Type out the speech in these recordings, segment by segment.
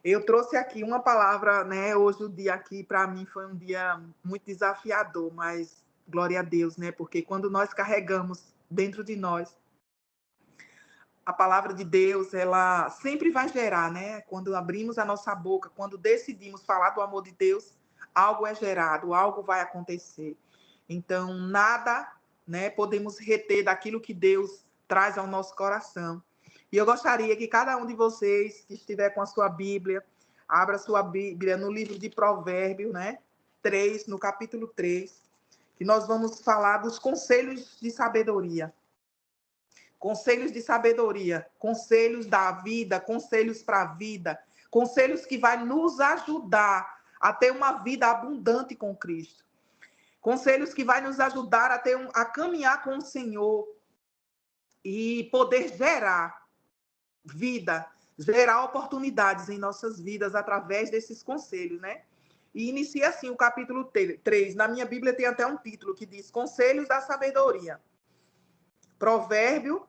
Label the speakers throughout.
Speaker 1: Eu trouxe aqui uma palavra, né? Hoje o dia aqui para mim foi um dia muito desafiador, mas glória a Deus, né? Porque quando nós carregamos dentro de nós a palavra de Deus, ela sempre vai gerar, né? Quando abrimos a nossa boca, quando decidimos falar do amor de Deus, algo é gerado, algo vai acontecer. Então, nada, né, podemos reter daquilo que Deus traz ao nosso coração. E eu gostaria que cada um de vocês que estiver com a sua Bíblia, abra sua Bíblia no livro de Provérbios, né? 3, no capítulo 3, que nós vamos falar dos conselhos de sabedoria. Conselhos de sabedoria, conselhos da vida, conselhos para a vida, conselhos que vai nos ajudar a ter uma vida abundante com Cristo. Conselhos que vai nos ajudar a caminhar com o Senhor e poder gerar vida, gerar oportunidades em nossas vidas através desses conselhos, né? E inicia assim o capítulo 3. Na minha Bíblia tem até um título que diz Conselhos da Sabedoria. Provérbio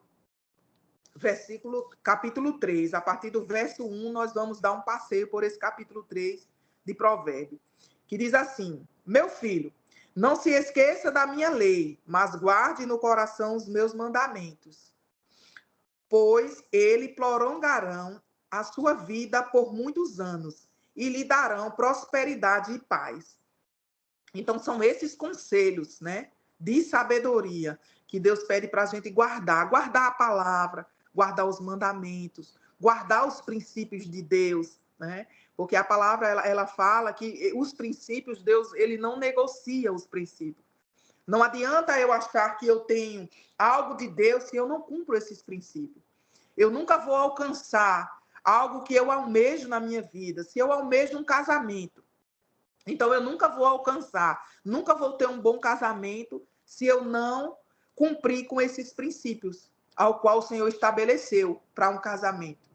Speaker 1: capítulo 3, a partir do verso 1, nós vamos dar um passeio por esse capítulo 3 de Provérbio, que diz assim: Meu filho, não se esqueça da minha lei, mas guarde no coração os meus mandamentos, pois ele prolongarão a sua vida por muitos anos e lhe darão prosperidade e paz. Então, são esses conselhos, né, de sabedoria que Deus pede para a gente guardar a palavra, guardar os mandamentos, guardar os princípios de Deus, né? Porque a palavra ela fala que os princípios, Deus, ele não negocia os princípios. Não adianta eu achar que eu tenho algo de Deus se eu não cumpro esses princípios. Eu nunca vou alcançar algo que eu almejo na minha vida. Se eu almejo um casamento, então eu nunca vou alcançar, nunca vou ter um bom casamento se eu não cumprir com esses princípios ao qual o Senhor estabeleceu para um casamento.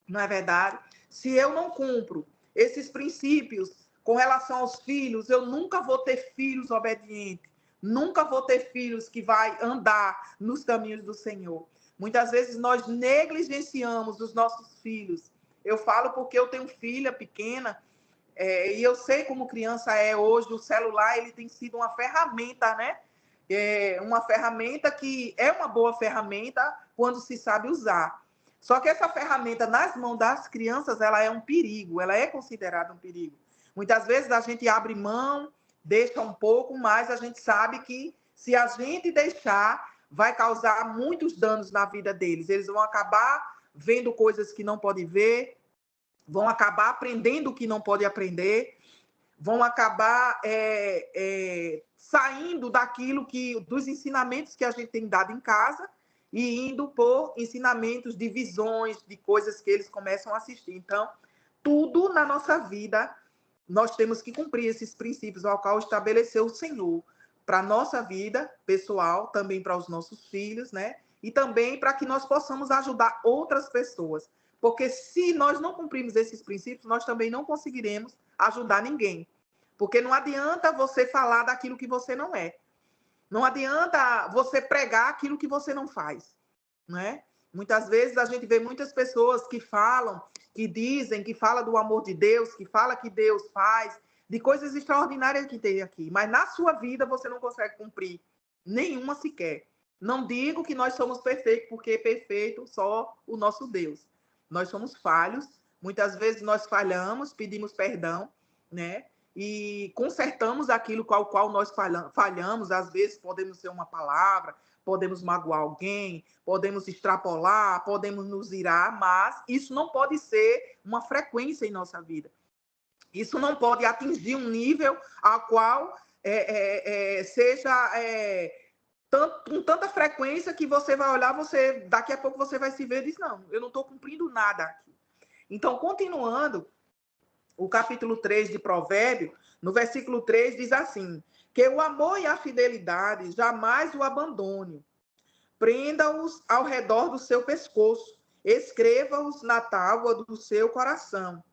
Speaker 1: Não é verdade? Se eu não cumpro esses princípios com relação aos filhos, eu nunca vou ter filhos obedientes, nunca vou ter filhos que vai andar nos caminhos do Senhor. Muitas vezes nós negligenciamos os nossos filhos. Eu falo porque eu tenho filha pequena, e eu sei como criança é hoje, o celular ele tem sido uma ferramenta, né? Uma ferramenta que é uma boa ferramenta quando se sabe usar. Só que essa ferramenta nas mãos das crianças, ela é um perigo, ela é considerada um perigo. Muitas vezes a gente abre mão, deixa um pouco, mas a gente sabe que se a gente deixar, vai causar muitos danos na vida deles. Eles vão acabar vendo coisas que não podem ver, vão acabar aprendendo o que não pode aprender, vão acabar saindo dos ensinamentos que a gente tem dado em casa e indo por ensinamentos de visões, de coisas que eles começam a assistir. Então, tudo na nossa vida, nós temos que cumprir esses princípios ao qual estabeleceu o Senhor para a nossa vida pessoal, também para os nossos filhos, né? E também para que nós possamos ajudar outras pessoas. Porque se nós não cumprirmos esses princípios, nós também não conseguiremos ajudar ninguém. Porque não adianta você falar daquilo que você não é. Não adianta você pregar aquilo que você não faz, né? Muitas vezes a gente vê muitas pessoas que falam, que dizem, que falam do amor de Deus, que fala que Deus faz, de coisas extraordinárias que tem aqui. Mas na sua vida você não consegue cumprir nenhuma sequer. Não digo que nós somos perfeitos, porque é perfeito só o nosso Deus. Nós somos falhos, muitas vezes nós falhamos, pedimos perdão, né? E consertamos aquilo com o qual nós falhamos. Às vezes podemos ser uma palavra, podemos magoar alguém, podemos extrapolar, podemos nos irar, mas isso não pode ser uma frequência em nossa vida. Isso não pode atingir um nível ao qual seja com tanta frequência que você vai olhar, daqui a pouco você vai se ver e diz, não, eu não estou cumprindo nada aqui. Então, continuando, o capítulo 3 de Provérbio, no versículo 3, diz assim, que o amor e a fidelidade jamais o abandone. Prenda-os ao redor do seu pescoço, escreva-os na tábua do seu coração.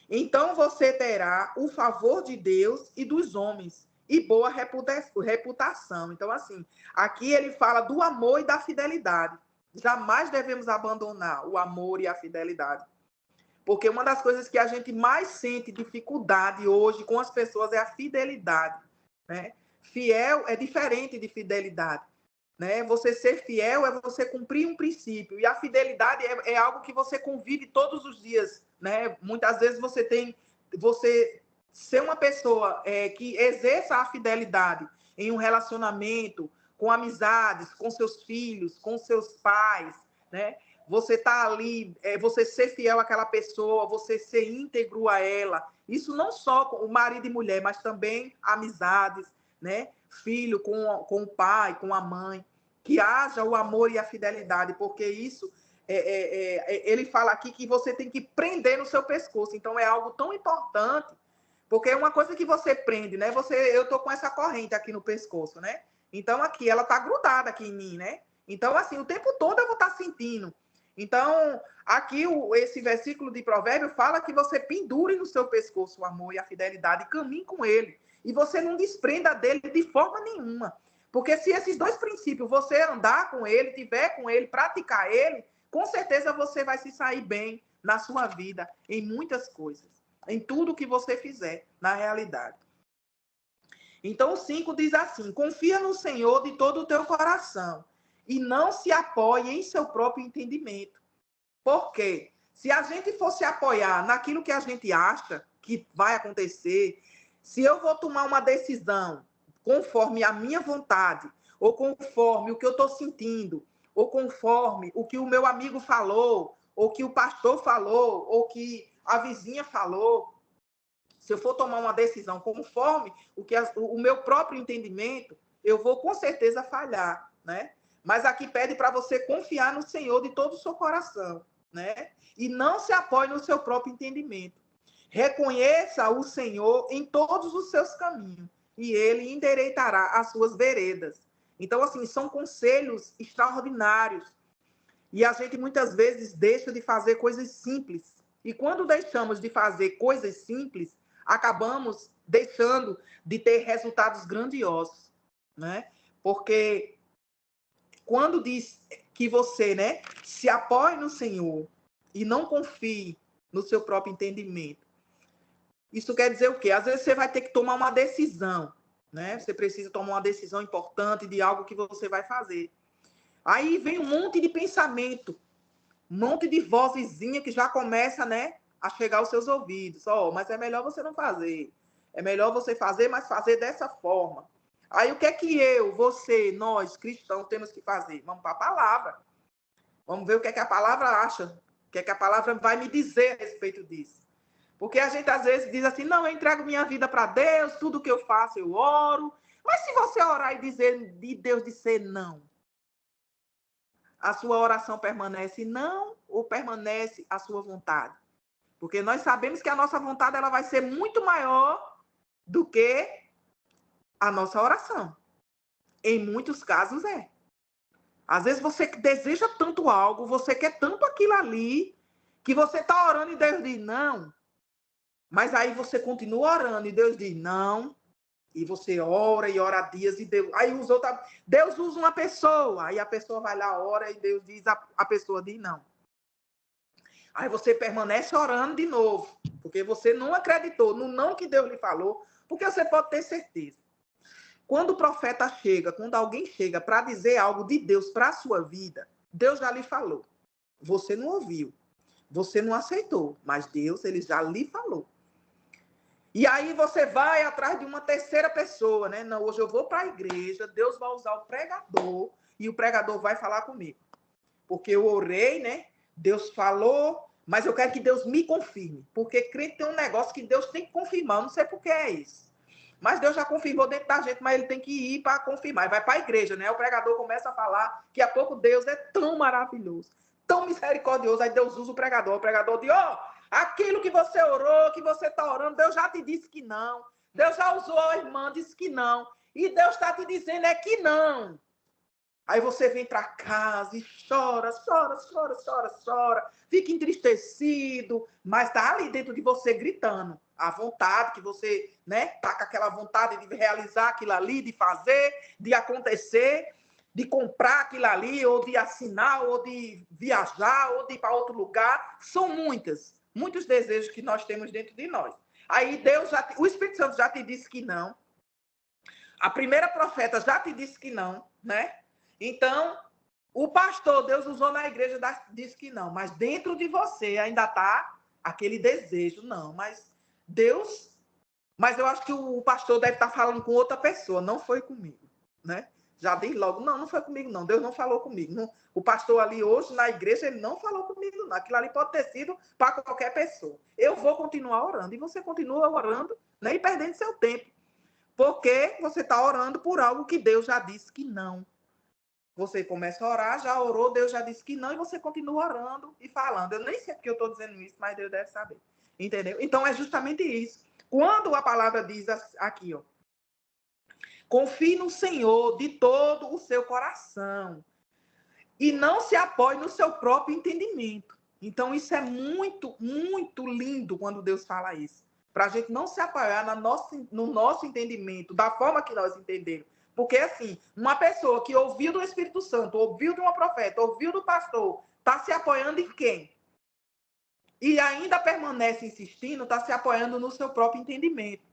Speaker 1: Então você terá o favor de Deus e dos homens, e boa reputação. Então, assim, aqui ele fala do amor e da fidelidade. Jamais devemos abandonar o amor e a fidelidade. Porque uma das coisas que a gente mais sente dificuldade hoje com as pessoas é a fidelidade, né? Fiel é diferente de fidelidade, né? Você ser fiel é você cumprir um princípio, e a fidelidade é algo que você convive todos os dias, né? Muitas vezes você ser uma pessoa que exerça a fidelidade em um relacionamento, com amizades, com seus filhos, com seus pais, né? Você tá ali, você ser fiel àquela pessoa, você ser íntegro a ela. Isso não só com o marido e mulher, mas também amizades, né? Filho com o pai, com a mãe. Que haja o amor e a fidelidade, porque isso, ele fala aqui que você tem que prender no seu pescoço. Então, é algo tão importante, porque é uma coisa que você prende, né? Eu tô com essa corrente aqui no pescoço, né? Então, aqui, ela tá grudada aqui em mim, né? Então, assim, o tempo todo eu vou estar sentindo. Então, aqui esse versículo de Provérbio fala que você pendure no seu pescoço o amor e a fidelidade e caminhe com ele. E você não desprenda dele de forma nenhuma. Porque se esses dois princípios, você andar com ele, tiver com ele, praticar ele, com certeza você vai se sair bem na sua vida, em muitas coisas. Em tudo que você fizer, na realidade. Então, o 5 diz assim: confia no Senhor de todo o teu coração e não se apoie em seu próprio entendimento. Por quê? Se a gente fosse apoiar naquilo que a gente acha que vai acontecer, se eu vou tomar uma decisão conforme a minha vontade, ou conforme o que eu estou sentindo, ou conforme o que o meu amigo falou, ou que o pastor falou, ou que a vizinha falou, se eu for tomar uma decisão conforme o meu próprio entendimento, eu vou com certeza falhar, né? Mas aqui pede para você confiar no Senhor de todo o seu coração, né? E não se apoie no seu próprio entendimento. Reconheça o Senhor em todos os seus caminhos e ele endireitará as suas veredas. Então, assim, são conselhos extraordinários. E a gente muitas vezes deixa de fazer coisas simples. E quando deixamos de fazer coisas simples, acabamos deixando de ter resultados grandiosos, né? Porque quando diz que você, né, se apoie no Senhor e não confie no seu próprio entendimento, isso quer dizer o quê? Às vezes você vai ter que tomar uma decisão, né? Você precisa tomar uma decisão importante de algo que você vai fazer. Aí vem um monte de pensamento, um monte de vozinha que já começa, né, a chegar aos seus ouvidos. Mas é melhor você não fazer. É melhor você fazer, mas fazer dessa forma. Aí o que é que você, nós, cristãos, temos que fazer? Vamos para a palavra. Vamos ver o que é que a palavra acha. O que é que a palavra vai me dizer a respeito disso. Porque a gente às vezes diz assim, não, eu entrego minha vida para Deus, tudo que eu faço eu oro. Mas se você orar e dizer de Deus disser não, a sua oração permanece não ou permanece a sua vontade? Porque nós sabemos que a nossa vontade ela vai ser muito maior do que a nossa oração. Em muitos casos é. Às vezes você deseja tanto algo, você quer tanto aquilo ali, que você está orando e Deus diz não. Mas aí você continua orando e Deus diz não. E você ora e ora dias e Deus... Aí Deus usa uma pessoa. Aí a pessoa vai lá, ora e Deus diz... A pessoa diz não. Aí você permanece orando de novo. Porque você não acreditou no não que Deus lhe falou. Porque você pode ter certeza. Quando o profeta chega, quando alguém chega para dizer algo de Deus para a sua vida, Deus já lhe falou. Você não ouviu. Você não aceitou. Mas Deus, ele já lhe falou. E aí você vai atrás de uma terceira pessoa, né? Não, hoje eu vou para a igreja, Deus vai usar o pregador e o pregador vai falar comigo. Porque eu orei, né? Deus falou, mas eu quero que Deus me confirme. Porque crente tem um negócio que Deus tem que confirmar, eu não sei por que é isso. Mas Deus já confirmou dentro da gente, mas ele tem que ir para confirmar. E vai para a igreja, né? O pregador começa a falar que a pouco Deus é tão maravilhoso, tão misericordioso. Aí Deus usa o pregador diz, aquilo que você orou, que você está orando, Deus já te disse que não. Deus já usou a irmã, disse que não. E Deus está te dizendo que não. Aí você vem para casa e chora, fica entristecido, mas está ali dentro de você gritando. A vontade que você, né, tá com aquela vontade de realizar aquilo ali, de fazer, de acontecer, de comprar aquilo ali, ou de assinar, ou de viajar, ou de ir para outro lugar. São muitas muitos desejos que nós temos dentro de nós. Aí Deus o Espírito Santo já te disse que não. A primeira profeta já te disse que não, né? Então, o pastor, Deus usou na igreja, disse que não. Mas dentro de você ainda está aquele desejo. Não, mas Deus... Mas eu acho que o pastor deve estar falando com outra pessoa. Não foi comigo, né? Já diz logo, não foi comigo, não. Deus não falou comigo. Não, o pastor ali hoje, na igreja, ele não falou comigo, não. Aquilo ali pode ter sido para qualquer pessoa. Eu vou continuar orando. E você continua orando, né? E perdendo seu tempo. Porque você está orando por algo que Deus já disse que não. Você começa a orar, já orou, Deus já disse que não, e você continua orando e falando. Eu nem sei porque eu estou dizendo isso, mas Deus deve saber. Entendeu? Então, é justamente isso. Quando a palavra diz aqui, ó, confie no Senhor de todo o seu coração e não se apoie no seu próprio entendimento. Então, isso é muito, muito lindo quando Deus fala isso. Para a gente não se apoiar no nosso entendimento, da forma que nós entendemos. Porque, assim, uma pessoa que ouviu do Espírito Santo, ouviu de uma profeta, ouviu do pastor, está se apoiando em quem? E ainda permanece insistindo, está se apoiando no seu próprio entendimento.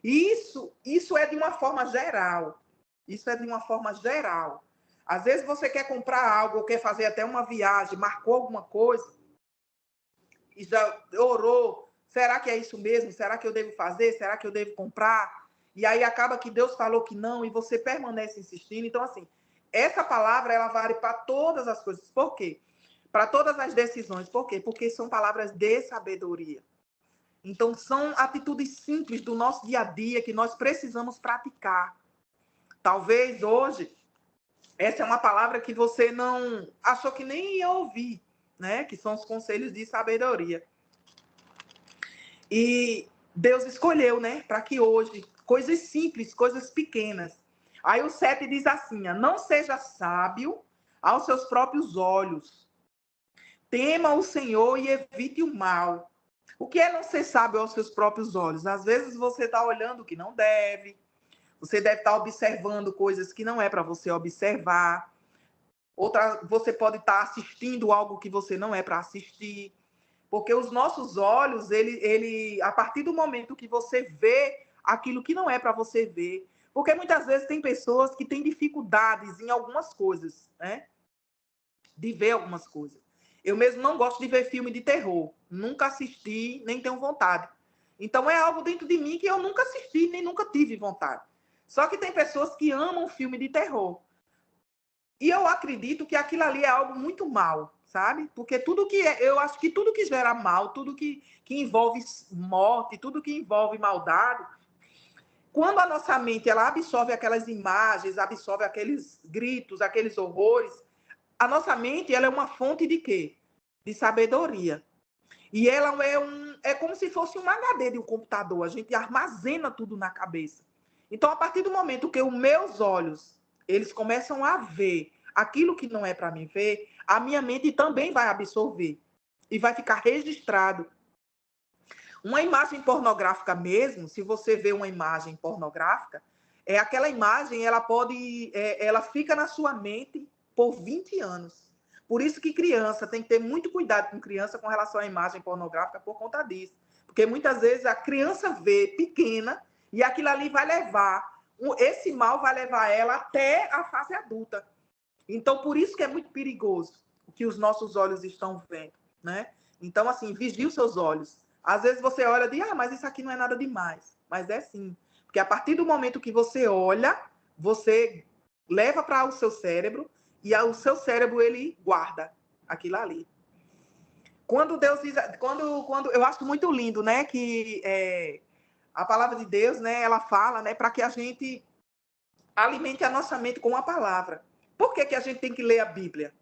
Speaker 1: Isso é de uma forma geral. Isso é de uma forma geral. Às vezes você quer comprar algo, ou quer fazer até uma viagem, marcou alguma coisa, e já orou. Será que é isso mesmo? Será que eu devo fazer? Será que eu devo comprar? E aí acaba que Deus falou que não, e você permanece insistindo. Então, assim, essa palavra, ela vale para todas as coisas. Por quê? Para todas as decisões. Por quê? Porque são palavras de sabedoria. Então, são atitudes simples do nosso dia a dia que nós precisamos praticar. Talvez hoje, essa é uma palavra que você não achou que nem ia ouvir, né? Que são os conselhos de sabedoria. E Deus escolheu, né? Para que hoje, coisas simples, coisas pequenas. Aí o 7 diz assim, não seja sábio aos seus próprios olhos. Tema o Senhor e evite o mal. O que é não ser sábio aos seus próprios olhos? Às vezes você está olhando o que não deve, você deve estar observando coisas que não é para você observar. Outra, você pode estar assistindo algo que você não é para assistir. Porque os nossos olhos, a partir do momento que você vê aquilo que não é para você ver. Porque muitas vezes tem pessoas que têm dificuldades em algumas coisas, né? De ver algumas coisas. Eu mesmo não gosto de ver filme de terror. Nunca assisti, nem tenho vontade. Então é algo dentro de mim que eu nunca assisti, nem nunca tive vontade. Só que tem pessoas que amam filme de terror. E eu acredito que aquilo ali é algo muito mal, sabe? Porque eu acho que tudo que gera mal, tudo que envolve morte, tudo que envolve maldade, quando a nossa mente ela absorve aquelas imagens, absorve aqueles gritos, aqueles horrores, a nossa mente ela é uma fonte de quê? De sabedoria. E ela é como se fosse um HD de um computador. A gente armazena tudo na cabeça. Então, a partir do momento que os meus olhos eles começam a ver aquilo que não é para mim ver, a minha mente também vai absorver e vai ficar registrado. Uma imagem pornográfica mesmo, se você vê uma imagem pornográfica, aquela imagem ela fica na sua mente por 20 anos. Por isso que criança tem que ter muito cuidado com criança com relação à imagem pornográfica por conta disso. Porque muitas vezes a criança vê pequena e aquilo ali vai levar, esse mal vai levar ela até a fase adulta. Então, por isso que é muito perigoso o que os nossos olhos estão vendo, né? Então, assim, vigie os seus olhos. Às vezes você olha e diz, mas isso aqui não é nada demais. Mas é sim. Porque a partir do momento que você olha, você leva para o seu cérebro e o seu cérebro, ele guarda aquilo ali. Quando Deus diz... eu acho muito lindo, né? Que a palavra de Deus, né? Ela fala, né? Para que a gente alimente a nossa mente com a palavra. Por que a gente tem que ler a Bíblia?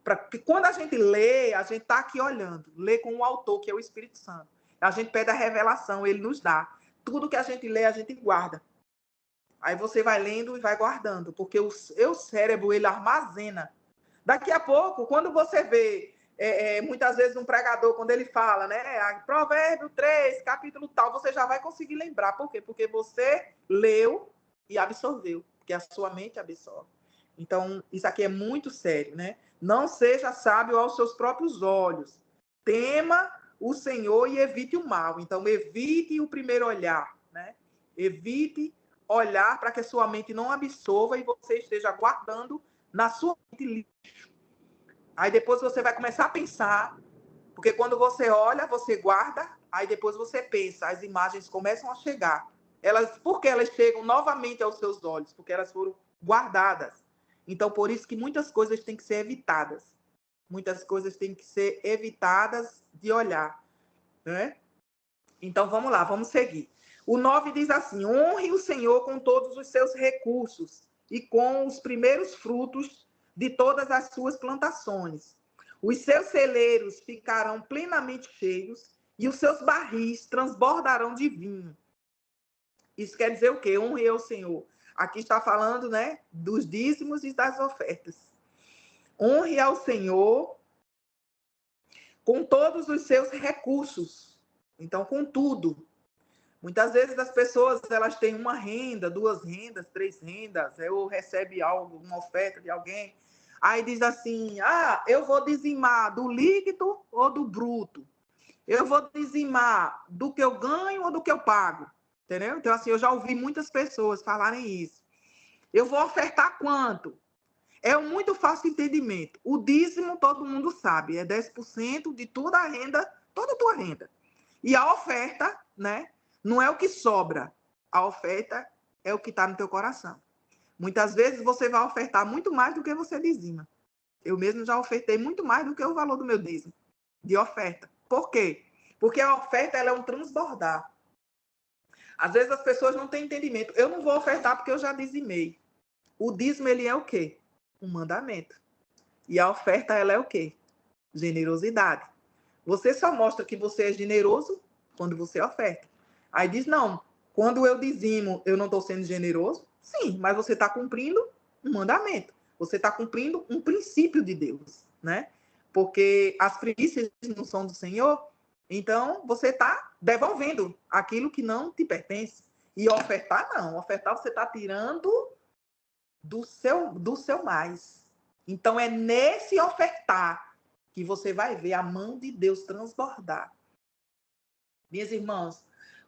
Speaker 1: Porque quando a gente lê, a gente está aqui olhando. Lê com o autor, que é o Espírito Santo. A gente pede a revelação, ele nos dá. Tudo que a gente lê, a gente guarda. Aí você vai lendo e vai guardando, porque o seu cérebro, ele armazena. Daqui a pouco, quando você vê, muitas vezes um pregador, quando ele fala, né, Provérbio 3, capítulo tal, você já vai conseguir lembrar. Por quê? Porque você leu e absorveu, porque a sua mente absorve. Então, isso aqui é muito sério, né? Não seja sábio aos seus próprios olhos. Tema o Senhor e evite o mal. Então, evite o primeiro olhar, né? Evite olhar para que a sua mente não absorva e você esteja guardando na sua mente lixo. Aí depois você vai começar a pensar, porque quando você olha, você guarda, aí depois você pensa, as imagens começam a chegar. Por que elas chegam novamente aos seus olhos? Porque elas foram guardadas. Então, por isso que muitas coisas têm que ser evitadas. Muitas coisas têm que ser evitadas de olhar, né? Então, vamos lá, vamos seguir. O 9 diz assim: honre o Senhor com todos os seus recursos e com os primeiros frutos de todas as suas plantações. Os seus celeiros ficarão plenamente cheios e os seus barris transbordarão de vinho. Isso quer dizer o quê? Honre ao Senhor. Aqui está falando, né, dos dízimos e das ofertas. Honre ao Senhor com todos os seus recursos. Então, com tudo. Muitas vezes as pessoas elas têm uma renda, 2 rendas, 3 rendas, ou recebe algo, uma oferta de alguém. Aí diz assim: eu vou dizimar do líquido ou do bruto? Eu vou dizimar do que eu ganho ou do que eu pago? Entendeu? Então, assim, eu já ouvi muitas pessoas falarem isso. Eu vou ofertar quanto? É um muito fácil entendimento. O dízimo, todo mundo sabe, é 10% de toda a renda, toda a tua renda. E a oferta, né? Não é o que sobra. A oferta é o que está no teu coração. Muitas vezes você vai ofertar muito mais do que você dizima. Eu mesmo já ofertei muito mais do que o valor do meu dízimo de oferta. Por quê? Porque a oferta ela é um transbordar. Às vezes as pessoas não têm entendimento. Eu não vou ofertar porque eu já dizimei. O dízimo, ele é o quê? Um mandamento. E a oferta, ela é o quê? Generosidade. Você só mostra que você é generoso quando você oferta. Aí diz, não, quando eu dizimo, eu não estou sendo generoso? Sim, mas você está cumprindo um mandamento. Você está cumprindo um princípio de Deus, né? Porque as primícias não são do Senhor, então você está devolvendo aquilo que não te pertence. E ofertar, não. Ofertar, você está tirando do seu mais. Então, é nesse ofertar que você vai ver a mão de Deus transbordar. Minhas irmãs,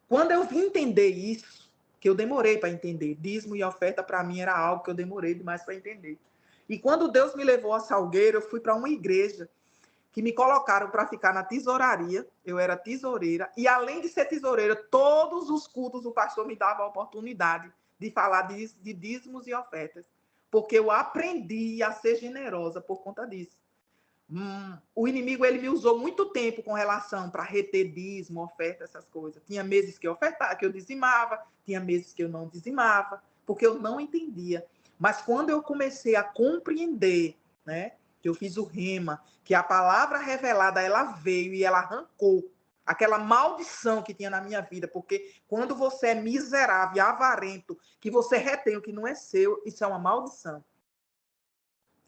Speaker 1: quando eu vim entender isso, que eu demorei para entender, dízimo e oferta para mim era algo que eu demorei demais para entender. E quando Deus me levou a Salgueiro, eu fui para uma igreja que me colocaram para ficar na tesouraria, eu era tesoureira, e além de ser tesoureira, todos os cultos o pastor me dava a oportunidade de falar de dízimos e ofertas, porque eu aprendi a ser generosa por conta disso. O inimigo ele me usou muito tempo com relação para reter dízimo, oferta, essas coisas. Tinha meses que eu ofertava, que eu dizimava, tinha meses que eu não dizimava, porque eu não entendia. Mas quando eu comecei a compreender, né, que eu fiz o rema, que a palavra revelada ela veio e ela arrancou aquela maldição que tinha na minha vida, porque quando você é miserável e avarento, que você retém o que não é seu, isso é uma maldição.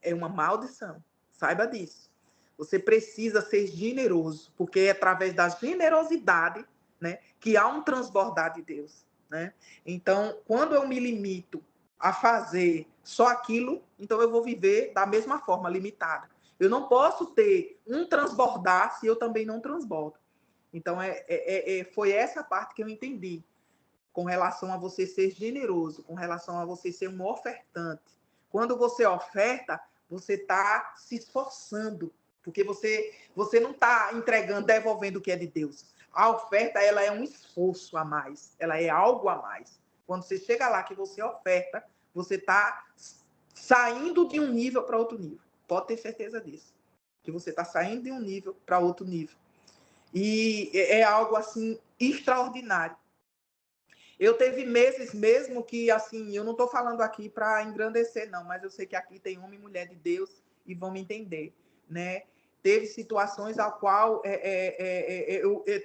Speaker 1: É uma maldição. Saiba disso. Você precisa ser generoso, porque é através da generosidade, né, que há um transbordar de Deus, né? Então, quando eu me limito a fazer só aquilo, então eu vou viver da mesma forma, limitada. Eu não posso ter um transbordar se eu também não transbordo. Então, foi essa parte que eu entendi com relação a você ser generoso, com relação a você ser um ofertante. Quando você oferta, você está se esforçando, porque você não está entregando, devolvendo o que é de Deus. A oferta, ela é um esforço a mais, ela é algo a mais. Quando você chega lá que você oferta, você está saindo de um nível para outro nível. Pode ter certeza disso. Que você está saindo de um nível para outro nível. E é algo, assim, extraordinário. Eu teve meses mesmo que, assim, eu não estou falando aqui para engrandecer, não, mas eu sei que aqui tem homem e mulher de Deus e vão me entender, né? Teve situações ao qual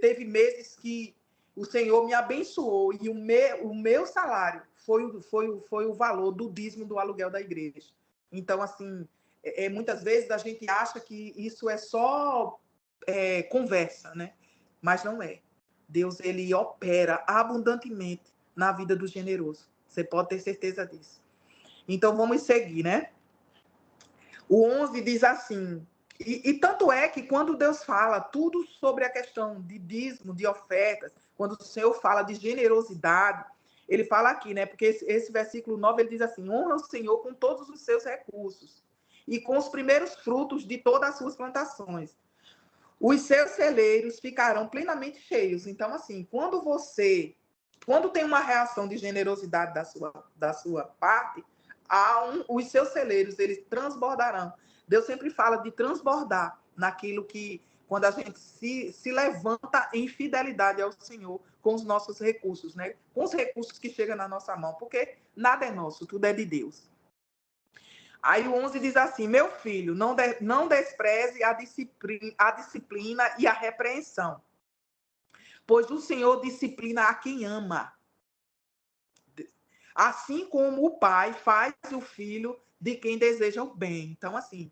Speaker 1: teve meses que o Senhor me abençoou e o meu salário foi o valor do dízimo do aluguel da igreja. Então, assim, muitas vezes a gente acha que isso é só conversa, né? Mas não é. Deus, ele opera abundantemente na vida do generoso. Você pode ter certeza disso. Então, vamos seguir, né? O 11 diz assim: E tanto é que quando Deus fala tudo sobre a questão de dízimo, de ofertas, quando o Senhor fala de generosidade, ele fala aqui, né? Porque esse versículo 9 ele diz assim: honra o Senhor com todos os seus recursos e com os primeiros frutos de todas as suas plantações. Os seus celeiros ficarão plenamente cheios. Então, assim, quando tem uma reação de generosidade da sua parte, os seus celeiros, eles transbordarão. Deus sempre fala de transbordar naquilo que, quando a gente se levanta em fidelidade ao Senhor com os nossos recursos, né? Com os recursos que chegam na nossa mão, porque nada é nosso, tudo é de Deus. Aí o 11 diz assim: meu filho, não despreze a disciplina e a repreensão, pois o Senhor disciplina a quem ama. Assim como o pai faz o filho de quem deseja o bem. Então, assim,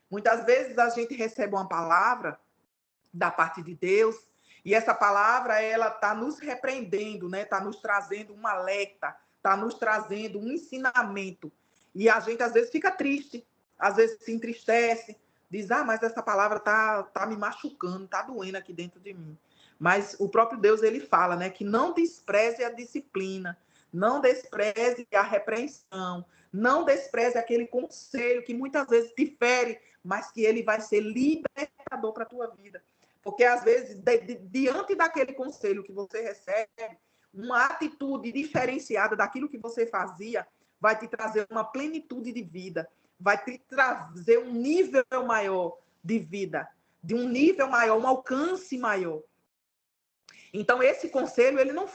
Speaker 1: muitas vezes a gente recebe uma palavra da parte de Deus e essa palavra, ela está nos repreendendo, né? Está nos trazendo um alerta, está nos trazendo um ensinamento. E a gente, às vezes, fica triste, às vezes se entristece, diz, mas essa palavra tá me machucando, tá doendo aqui dentro de mim. Mas o próprio Deus, ele fala, né? Que não despreze a disciplina, não despreze a repreensão, não despreze aquele conselho que muitas vezes te fere, mas que ele vai ser libertador para a tua vida. Porque, às vezes, diante daquele conselho que você recebe, uma atitude diferenciada daquilo que você fazia vai te trazer uma plenitude de vida, vai te trazer um nível maior de vida, de um nível maior, um alcance maior. Então, esse conselho, ele não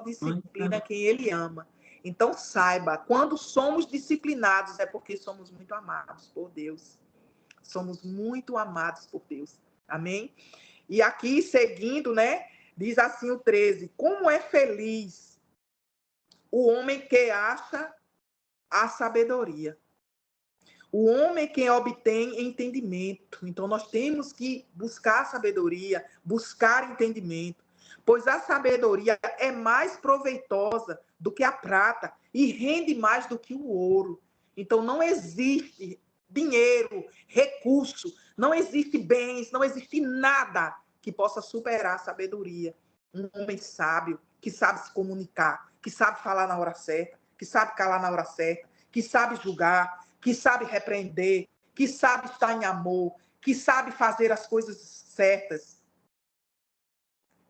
Speaker 1: disciplina quem ele ama. Então, saiba, quando somos disciplinados é porque somos muito amados por Deus. Somos muito amados por Deus. Amém? E aqui, seguindo, né? Diz assim o 13: como é feliz o homem que acha a sabedoria. O homem que obtém entendimento. Então, nós temos que buscar sabedoria, buscar entendimento, pois a sabedoria é mais proveitosa do que a prata e rende mais do que o ouro. Então, não existe dinheiro, recurso, não existe bens, não existe nada que possa superar a sabedoria. Um homem sábio, que sabe se comunicar, que sabe falar na hora certa, que sabe calar na hora certa, que sabe julgar, que sabe repreender, que sabe estar em amor, que sabe fazer as coisas certas.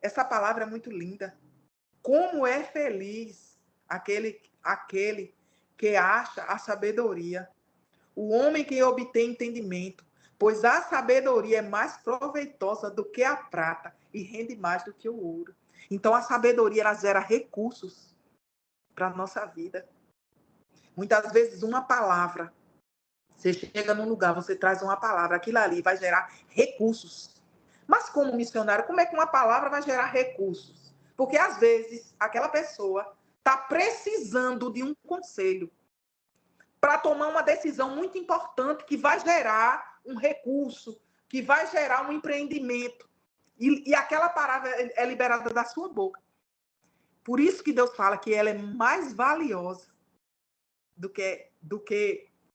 Speaker 1: Essa palavra é muito linda. Como é feliz aquele que acha a sabedoria, o homem que obtém entendimento, pois a sabedoria é mais proveitosa do que a prata e rende mais do que o ouro. Então, a sabedoria, ela gera recursos para a nossa vida. Muitas vezes, uma palavra, você chega num lugar, você traz uma palavra, aquilo ali vai gerar recursos. Mas como missionário, como é que uma palavra vai gerar recursos? Porque, às vezes, aquela pessoa está precisando de um conselho para tomar uma decisão muito importante que vai gerar um recurso, que vai gerar um empreendimento. E aquela palavra é liberada da sua boca. Por isso que Deus fala que ela é mais valiosa do que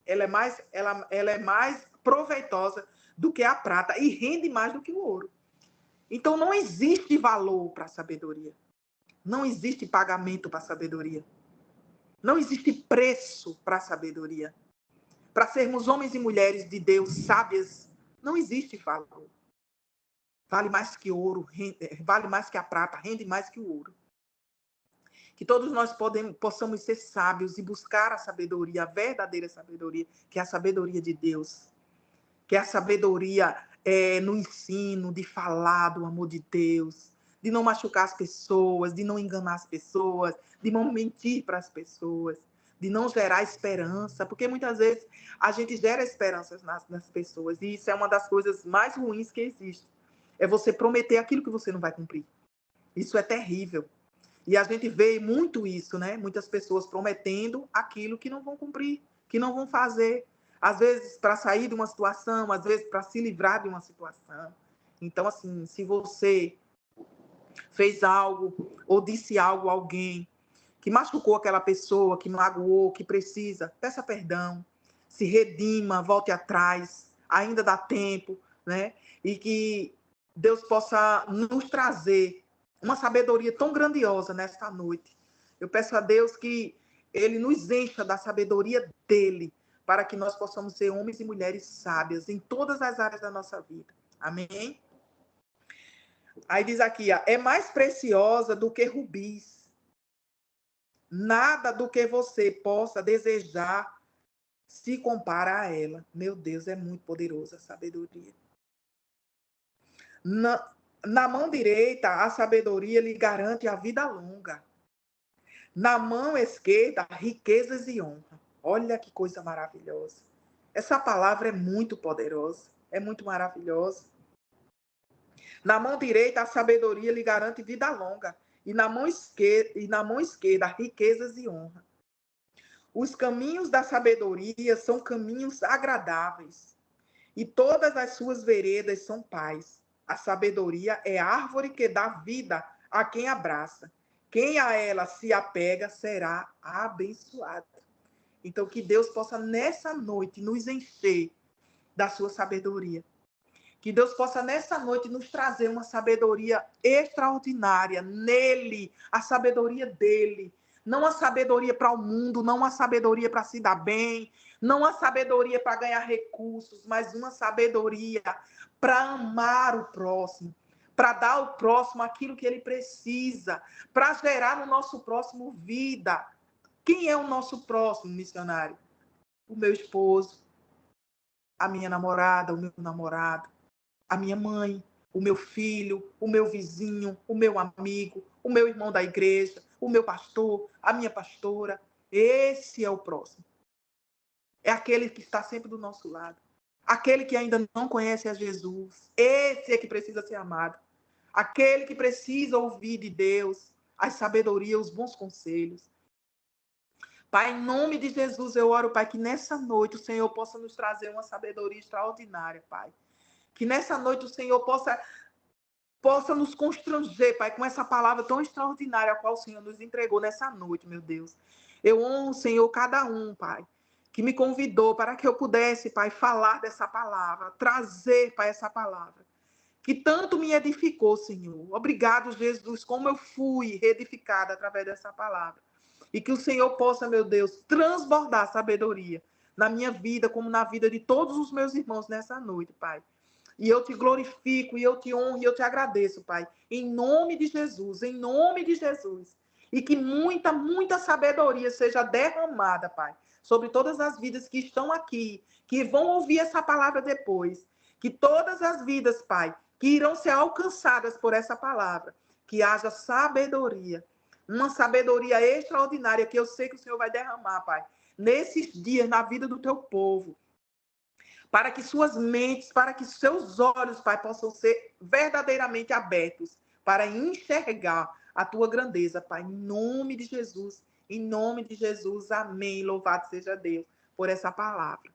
Speaker 1: ela é mais proveitosa do que a prata e rende mais do que o ouro. Então não existe valor para a sabedoria. Não existe pagamento para a sabedoria. Não existe preço para a sabedoria. Para sermos homens e mulheres de Deus sábias, não existe valor. Vale mais que ouro, vale mais que a prata, rende mais que o ouro. Que todos nós possamos ser sábios e buscar a sabedoria, a verdadeira sabedoria, que é a sabedoria de Deus. Que é a sabedoria no ensino, de falar do amor de Deus, de não machucar as pessoas, de não enganar as pessoas, de não mentir para as pessoas. de não gerar esperança, porque muitas vezes a gente gera esperanças nas pessoas, e isso é uma das coisas mais ruins que existe. É você prometer aquilo que você não vai cumprir. Isso é terrível. E a gente vê muito isso, né? Muitas pessoas prometendo aquilo que não vão cumprir, que não vão fazer. Às vezes para sair de uma situação, às vezes para se livrar de uma situação. Então, assim, se você fez algo ou disse algo a alguém que machucou aquela pessoa, que magoou, que precisa, peça perdão, se redima, volte atrás, ainda dá tempo, né? E que Deus possa nos trazer uma sabedoria tão grandiosa nesta noite. Eu peço a Deus que Ele nos encha da sabedoria dEle, para que nós possamos ser homens e mulheres sábias em todas as áreas da nossa vida. Amém? Aí diz aqui, ó, é mais preciosa do que rubis. Nada do que você possa desejar se compara a ela. Meu Deus, é muito poderosa a sabedoria. Na mão direita, a sabedoria lhe garante a vida longa. Na mão esquerda, riquezas e honra. Olha que coisa maravilhosa. Essa palavra é muito poderosa, é muito maravilhosa. Na mão direita, a sabedoria lhe garante vida longa. E na mão esquerda, riquezas e honra. Os caminhos da sabedoria são caminhos agradáveis, e todas as suas veredas são paz. A sabedoria é árvore que dá vida a quem abraça. Quem a ela se apega será abençoado. Então, que Deus possa, nessa noite, nos encher da sua sabedoria. Que Deus possa, nessa noite, nos trazer uma sabedoria extraordinária nele, a sabedoria dele. Não a sabedoria para o mundo, não a sabedoria para se dar bem, não a sabedoria para ganhar recursos, mas uma sabedoria para amar o próximo, para dar ao próximo aquilo que ele precisa, para gerar no nosso próximo vida. Quem é o nosso próximo, missionário? O meu esposo, a minha namorada, o meu namorado, a minha mãe, o meu filho, o meu vizinho, o meu amigo, o meu irmão da igreja, o meu pastor, a minha pastora. Esse é o próximo. É aquele que está sempre do nosso lado. Aquele que ainda não conhece a Jesus. Esse é que precisa ser amado. Aquele que precisa ouvir de Deus a sabedoria, os bons conselhos. Pai, em nome de Jesus, eu oro, Pai, que nessa noite o Senhor possa nos trazer uma sabedoria extraordinária, Pai. Que nessa noite o Senhor possa nos constranger, Pai, com essa palavra tão extraordinária a qual o Senhor nos entregou nessa noite, meu Deus. Eu honro, Senhor, cada um, Pai, que me convidou para que eu pudesse, Pai, falar dessa palavra, trazer, Pai, essa palavra, que tanto me edificou, Senhor. Obrigado, Jesus, como eu fui reedificada através dessa palavra. E que o Senhor possa, meu Deus, transbordar sabedoria na minha vida, como na vida de todos os meus irmãos nessa noite, Pai. E eu te glorifico, e eu te honro, e eu te agradeço, Pai. Em nome de Jesus, em nome de Jesus. E que muita, muita sabedoria seja derramada, Pai, sobre todas as vidas que estão aqui, que vão ouvir essa palavra depois. Que todas as vidas, Pai, que irão ser alcançadas por essa palavra, que haja sabedoria, uma sabedoria extraordinária que eu sei que o Senhor vai derramar, Pai, nesses dias na vida do teu povo, para que suas mentes, para que seus olhos, Pai, possam ser verdadeiramente abertos para enxergar a tua grandeza, Pai, em nome de Jesus, amém, louvado seja Deus por essa palavra.